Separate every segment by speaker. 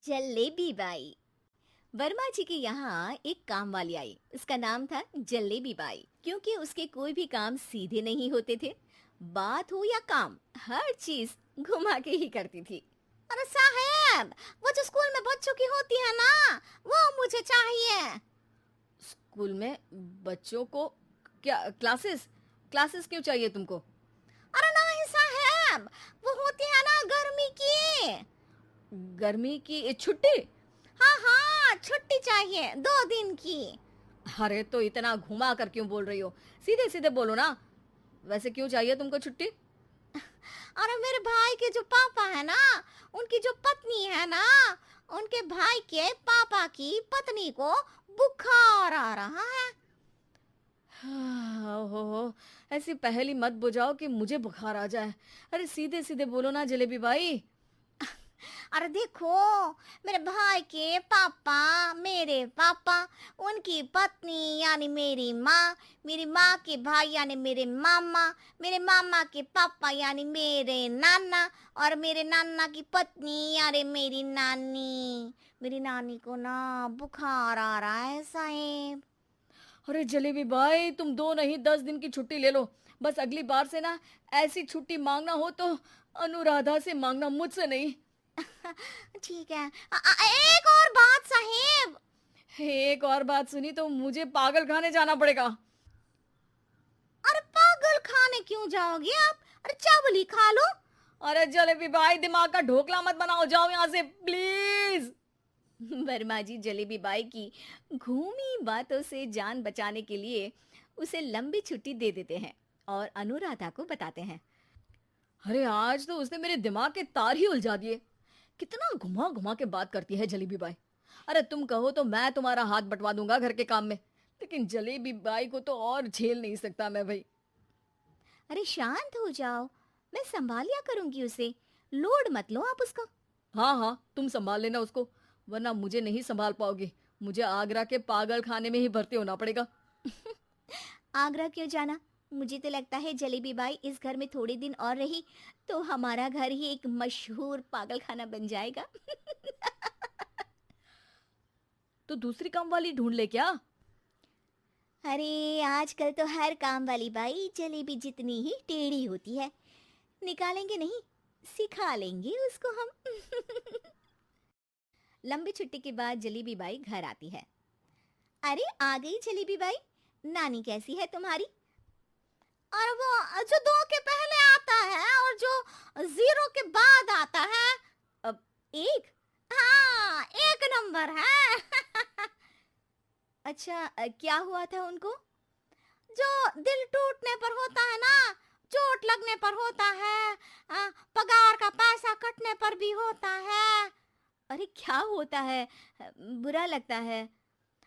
Speaker 1: Jalebi by. Verma जी के यहाँ एक काम वाली आई। उसका नाम था जलेबी बाई, क्योंकि उसके कोई भी काम सीधे नहीं होते थे। बात हो या काम, हर चीज घुमा के ही करती थी। अरे साहब, वो जो स्कूल में बच्चों की होती है ना, वो मुझे चाहिए।
Speaker 2: स्कूल में बच्चों को क्या क्लासेस क्लासेस क्यों चाहिए तुमको?
Speaker 1: अरे नहीं साहब, वो होती है ना गर्मी की।
Speaker 2: गर्मी की छुट्टी?
Speaker 1: हाँ हाँ, छुट्टी चाहिए 2 दिन की।
Speaker 2: अरे तो इतना घुमा कर क्यों बोल रही हो? सीधे सीधे बोलो ना। वैसे क्यों चाहिए तुमको छुट्टी?
Speaker 1: अरे मेरे भाई के जो पापा है ना, उनकी जो पत्नी है ना, उनके भाई के पापा की पत्नी को बुखार आ रहा है।
Speaker 2: ओहो, ऐसी पहेली मत बुझाओ कि मुझे बुखार आ जाए। अरे सीधे सीधे बोलो ना जलेबी भाई।
Speaker 1: अरे देखो, मेरे भाई के पापा, मेरे पापा, उनकी पत्नी यानी मेरी माँ के भाई यानी मेरे मामा के पापा यानी मेरे नाना, और मेरे नाना की पत्नी यानी मेरी नानी को ना बुखार आ रहा है साहेब।
Speaker 2: अरे जलेबी भाई, तुम 2 नहीं 10 दिन की छुट्टी ले लो। बस अगली बार से ना ऐसी छुट्टी मांगना हो तो अनुराधा से मांगना, मुझसे नहीं।
Speaker 1: ठीक है। एक और बात साहेब।
Speaker 2: एक और बात सुनी तो मुझे पागल खाने जाना पड़ेगा।
Speaker 1: अरे पागल खाने क्यों जाओगे आप? अरे चावल ही खा लो।
Speaker 2: अरे जलेबी भाई, दिमाग का ढोकला मत बनाओ, जाओ यहाँ से प्लीज।
Speaker 1: वर्मा जी जलेबी बाई की घूमी बातों से जान बचाने के लिए उसे लंबी छुट्टी दे देते हैं और अनुराधा को बताते हैं।
Speaker 2: अरे आज तो उसने मेरे दिमाग के तार ही उलझा दिए। कितना घुमा घुमा के बात करती है जलेबी बाई। अरे तुम कहो तो मैं तुम्हारा हाथ बंटवा दूंगा घर के काम में, लेकिन जलेबी बाई को तो और झेल नहीं सकता मैं भाई।
Speaker 1: अरे शांत हो जाओ, मैं संभालिया करूंगी उसे। लोड मत लो आप उसका।
Speaker 2: हाँ हाँ, तुम संभाल लेना उसको, वरना मुझे नहीं संभाल पाओगे। मुझे आगरा के पागल खाने में ही भर्ती होना पड़ेगा।
Speaker 1: आगरा क्यों जाना? मुझे तो लगता है जलेबी बाई इस घर में थोड़े दिन और रही तो हमारा घर ही एक मशहूर पागल खाना बन जाएगा।
Speaker 2: तो दूसरी काम वाली ढूंढ ले क्या?
Speaker 1: अरे आजकल तो हर काम वाली बाई जलेबी जितनी ही टेढ़ी होती है। निकालेंगे नहीं, सिखा लेंगे उसको हम। लंबी छुट्टी के बाद जलेबी बाई घर आती है। अरे आ गई जलेबी बाई, नानी कैसी है तुम्हारी? और वो जो 2 के पहले आता है और जो 0 के बाद आता है।
Speaker 2: अब
Speaker 1: एक, हाँ 1 नंबर है। अच्छा, क्या हुआ था उनको? जो दिल टूटने पर होता है ना, चोट लगने पर होता है, पगार का पैसा कटने पर भी होता है। अरे क्या होता है? बुरा लगता है?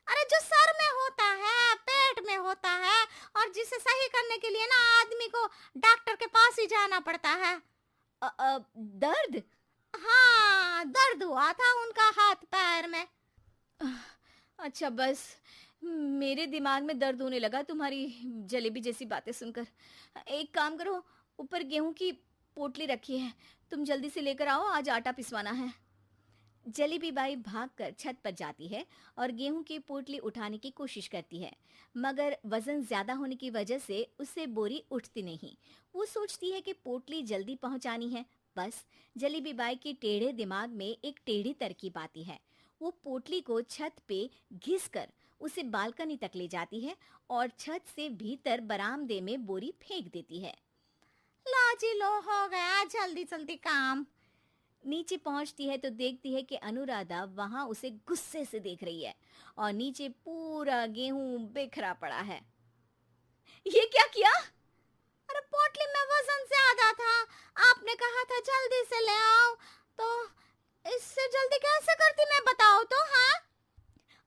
Speaker 1: अरे जो सर में होता है, पेट में होता है, और जिसे सही करने के लिए ना आदमी को डॉक्टर के पास ही जाना पड़ता है।
Speaker 2: दर्द?
Speaker 1: हाँ, दर्द हुआ था उनका हाथ पैर में।
Speaker 2: अच्छा बस, मेरे दिमाग में दर्द होने लगा तुम्हारी जलेबी जैसी बातें सुनकर। एक काम करो, ऊपर गेहूं की पोटली रखी है, तुम जल्दी से लेकर आओ, आज आटा पिसवाना है। जलेबी बाई भागकर छत पर जाती है और गेहूं की पोटली उठाने की कोशिश करती है, मगर वजन ज्यादा होने की वजह से उससे बोरी उठती नहीं। वो सोचती है कि पोटली जल्दी पहुंचानी है। बस जलेबी बाई के टेढ़े दिमाग में एक टेढ़ी तरकीब आती है। वो पोटली को छत पे घिसकर उसे बालकनी तक ले जाती है और छत से भीतर बरामदे में बोरी फेंक देती है। लाजी लो, हो गया जल्दी जल्दी काम। नीचे पहुंचती है तो देखती है कि अनुराधा वहां उसे गुस्से से देख रही है और नीचे पूरा गेहूं बिखरा पड़ा है। ये क्या किया? अरे पोटली में वजन ज्यादा था, आपने कहा था जल्दी से ले आओ, तो इससे जल्दी कैसे करती मैं बताओ तो। हाँ,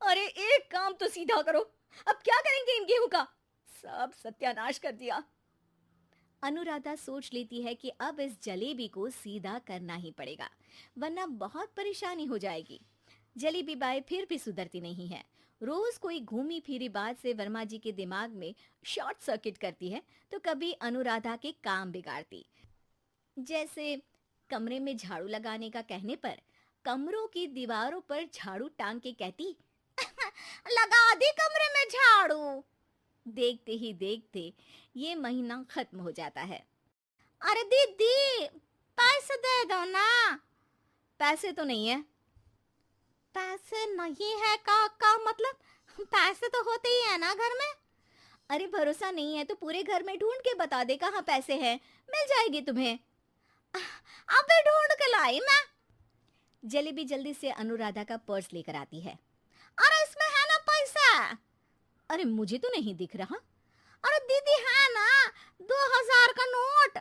Speaker 2: अरे एक काम तो सीधा करो, अब क्या करेंगे इन गेहूं का? सब सत्यानाश कर दिया।
Speaker 1: अनुराधा सोच लेती है कि अब इस जलेबी को सीधा करना ही पड़ेगा, वरना बहुत परेशानी हो जाएगी। जलेबी बाई फिर भी सुधरती नहीं है। रोज कोई घूमी फिरी बात से वर्मा जी के दिमाग में शॉर्ट सर्किट करती है, तो कभी अनुराधा के काम बिगाड़ती। जैसे कमरे में झाड़ू लगाने का कहने पर
Speaker 2: कमरों की दीवारों पर झाड़ू टांग के कहती।
Speaker 1: लगा दी कमरे में झाड़ू।
Speaker 2: देखते ही देखते ये महीना खत्म हो जाता है।
Speaker 1: अरे दीदी, पैसे दे दो ना।
Speaker 2: पैसे तो नहीं है।
Speaker 1: पैसे नहीं है का मतलब? पैसे तो होते ही है ना घर में।
Speaker 2: अरे भरोसा नहीं है तो पूरे घर में ढूंढ के बता दे कहाँ पैसे हैं, मिल जाएगी तुम्हें।
Speaker 1: अबे ढूंढ के लाई मैं।
Speaker 2: जलेबी जल्दी से अनुराधा का पर्स लेकर आती है।
Speaker 1: अरे इसमें है ना पैसा।
Speaker 2: अरे मुझे तो नहीं दिख रहा।
Speaker 1: अरे दीदी है ना, 2000 का नोट।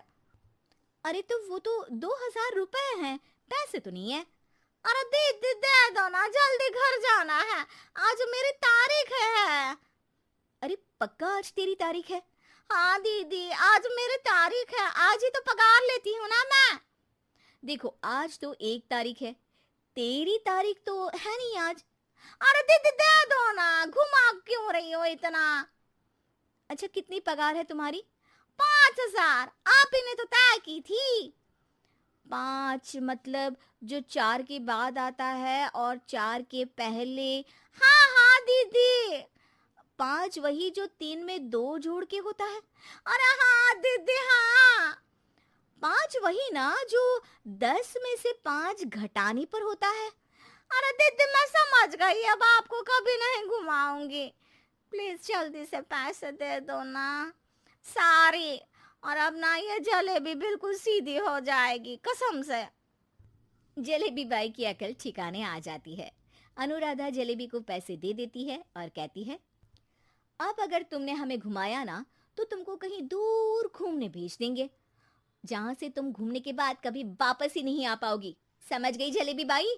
Speaker 2: अरे तो वो तो 2000 रुपए हैं, पैसे तो नहीं है।
Speaker 1: अरे दीदी दे दो ना, जल्दी घर जाना है, आज मेरी तारीख है।
Speaker 2: अरे पक्का आज तेरी तारीख है?
Speaker 1: हाँ दीदी, आज मेरी तारीख है, आज ही तो पगार लेती हूँ ना मैं।
Speaker 2: देखो आज तो 1 तारीख है, तेरी तारीख तो है नहीं आज।
Speaker 1: अरे दीदी दे दो ना, घुमा क्यों रही हो इतना?
Speaker 2: अच्छा कितनी पगार है तुम्हारी?
Speaker 1: 5000, आप ही ने तो तय की थी।
Speaker 2: 5 मतलब जो 4 के बाद आता है और 4 के पहले।
Speaker 1: हाँ हाँ दीदी।
Speaker 2: 5 वही जो 3 में 2 जोड़ के होता है।
Speaker 1: अरे हाँ दीदी हाँ।
Speaker 2: 5 वही ना जो 10 में से 5 घटाने पर होता है।
Speaker 1: अरे दीदी मैं समझ गई, अब आपको कभी नहीं घुमाऊंगी। प्लीज जल्दी से पैसे दे दो ना, सारी। और अब ना ये जलेबी बिल्कुल सीधी हो जाएगी कसम से।
Speaker 2: जलेबी बाई की अकल ठिकाने आ जाती है। अनुराधा जलेबी को पैसे दे देती है और कहती है, अब अगर तुमने हमें घुमाया ना तो तुमको कहीं दूर घूमने भेज देंगे, जहां से तुम घूमने के बाद कभी वापस ही नहीं आ पाओगी। समझ गई जलेबी बाई?